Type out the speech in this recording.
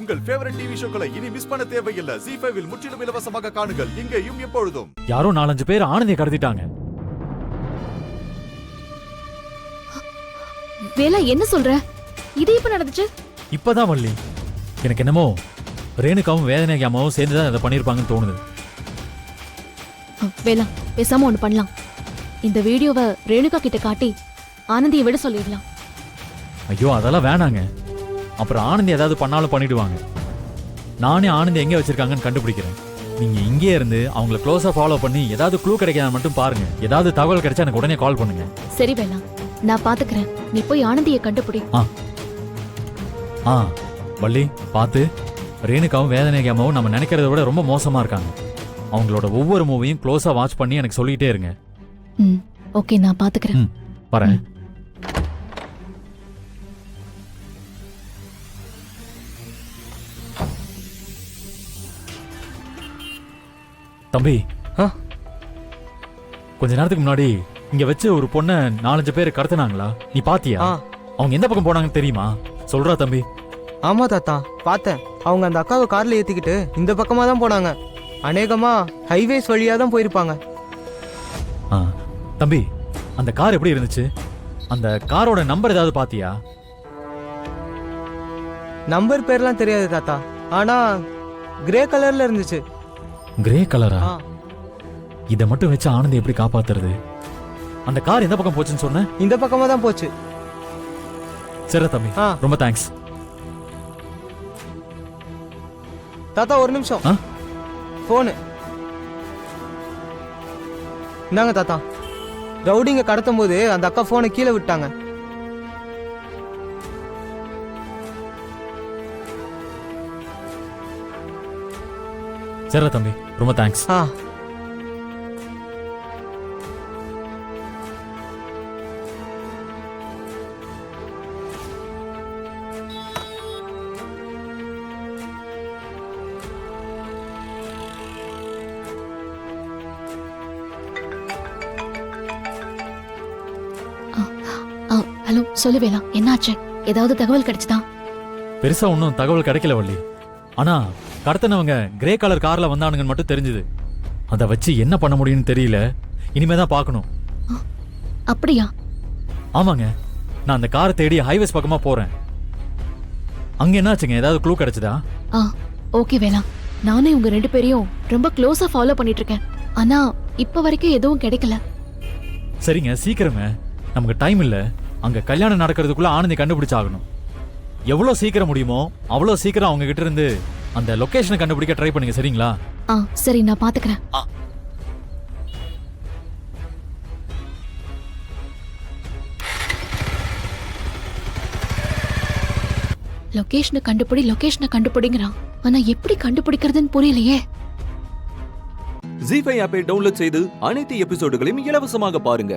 உங்கள் favourite TV ஷோக்களை இனி miss பண்ண தேவையில்லை. ZEE5 இல் முற்றிலும் இலவசமாக காணுங்கள், இங்கேயும் எப்பொழுதும். யாரோ 4-5 பேர் ஆனந்தியை கடத்திட்டாங்க. வேலா என்ன சொல்ற? இது இப்ப நடந்துச்சு? இப்பதான் வள்ளி, எனக்கு என்னமோ ரேணுகாவும் வேதனைக்கு அம்மாவும் சேர்ந்துதான் அதை பண்ணிருப்பாங்கன்னு தோணுது. வேலா, பேசாம ஒண்ணு பண்ணலாம். இந்த வீடியோவை ரேணுகா கிட்ட காட்டி ஆனந்தியை விட சொல்லிடலாம். ஐயோ அதெல்லாம் வேணாங்க. அப்புறம் ஆனந்தி ஏதாவது பண்ணாலும் பண்ணிடுவாங்க. நானே ஆனந்தி எங்க வச்சிருக்காங்கன்னு கண்டுபிடிக்கிறேன். நீங்க இங்கே இருந்து அவங்களை க்ளோஸா ஃபாலோ பண்ணி ஏதாவது க்ளூ கிடைக்காத மட்டும் பாருங்க. ஏதாவது தகவல் கிடைச்சா எனக்கு உடனே கால் பண்ணுங்க. சரி வேலா, நான் பாத்துக்கிறேன். நீ போய் ஆனந்தியை கண்டுபிடி. வள்ளி பார்த்து, ரேணுகாவும் வேதனைக்கு அம்மாவும் நம்ம நினைக்கிறத விட ரொம்ப மோசமா இருக்காங்க. அவங்களோட ஒவ்வொரு மூவியும் க்ளோஸா வாட்ச் பண்ணி எனக்கு சொல்லிட்டே இருங்க. ஓகே, நான் பாத்துக்கிறேன். வரேன். தம்பி, கொஞ்ச நேரத்துக்கு முன்னாடி இங்க வச்சு ஒரு பொண்ணை 4-5 பேர் கடத்தினாங்களா? நீ பாத்தியா? அவங்க எந்த பக்கம் போனாங்கன்னு தெரியுமா? சொல்றா தம்பி. ஆமா தாத்தா, பார்த்தேன். அவங்க அந்த அக்காவை கார்ல ஏத்திக்கிட்டு இந்த பக்கமா தான் போனாங்க. அநேகமா ஹைவேஸ் வழியா தான் போயிருப்பாங்க. தம்பி, அந்த கார் எப்படி இருந்துச்சு? அந்த காரோட நம்பர் ஏதாவது பாத்தியா? நம்பர் பேர்லாம் தெரியாது தாத்தா, ஆனா கிரே கலர்ல இருந்துச்சு. கிரே கலரா? இத மட்டும் வச்சு ஆனந்தி எப்படி காப்பாத்துறது? அந்த கார் எந்த பக்கம் போச்சுன்னு சொன்ன? இந்த பக்கமா தான் போச்சு. சரி தம்பி, ரொம்ப தேங்க்ஸ். தாத்தா ஒரு நிமிஷம், போனு இந்தாங்க தாத்தா. ரவுடிங்க கடத்தும் போது அந்த அக்கா போனை கீழே விட்டாங்க. சரி தம்பி, ரொம்ப தேங்க்ஸ். ஹலோ, சொல்லு வேலா, என்னாச்சு? ஏதாவது தகவல் கிடைச்சதா? பெருசா ஒன்னும் தகவல் கிடைக்கல வள்ளி. ஆனா கடத்தினவங்க கிரே கலர் கார்ல வந்தானுங்கன்னு மட்டும் தெரிஞ்சது. அதை வச்சு என்ன பண்ண முடியும்னு தெரியல. இனிமேதான் பார்க்கணும். அப்படியா? ஆமாங்க, நான் அந்த காரை தேடி ஹைவேஸ் பக்கமா போறேன். அங்க என்னாச்சுங்க? ஏதாவது க்ளூ கிடைச்சதா? ஓகே வேலா, நானே உங்க 2 பேரையும் ரொம்ப க்ளோஸா ஃபாலோ பண்ணிட்டு இருக்கேன். ஆனா இப்ப வரைக்கும் எதுவும் கிடைக்கல. சரிங்க, சீக்கிரமே, நமக்கு டைம் இல்ல. அங்க கல்யாணம் நடக்கிறதுக்குள்ள ஆனந்தி கண்டுபிடிச்சாகணும். எவ்வளவு சீக்கிரம் முடியுமோ அவ்வளவு சீக்கிரம் அவங்க கிட்ட இருந்து அந்த லொகேஷனை கண்டுபிடிக்க ட்ரை பண்ணுங்க. சரிங்களா? சரி, நான் பாத்துக்கிறேன். லொகேஷனை கண்டுபிடிங்கிறான். ஆனா எப்படி கண்டுபிடிக்கிறதுன்னு புரியலையே. ZEE5 ஆப்பை டவுன்லோட் செய்து அனைத்து எபிசோடுகளையும் இலவசமாக பாருங்க.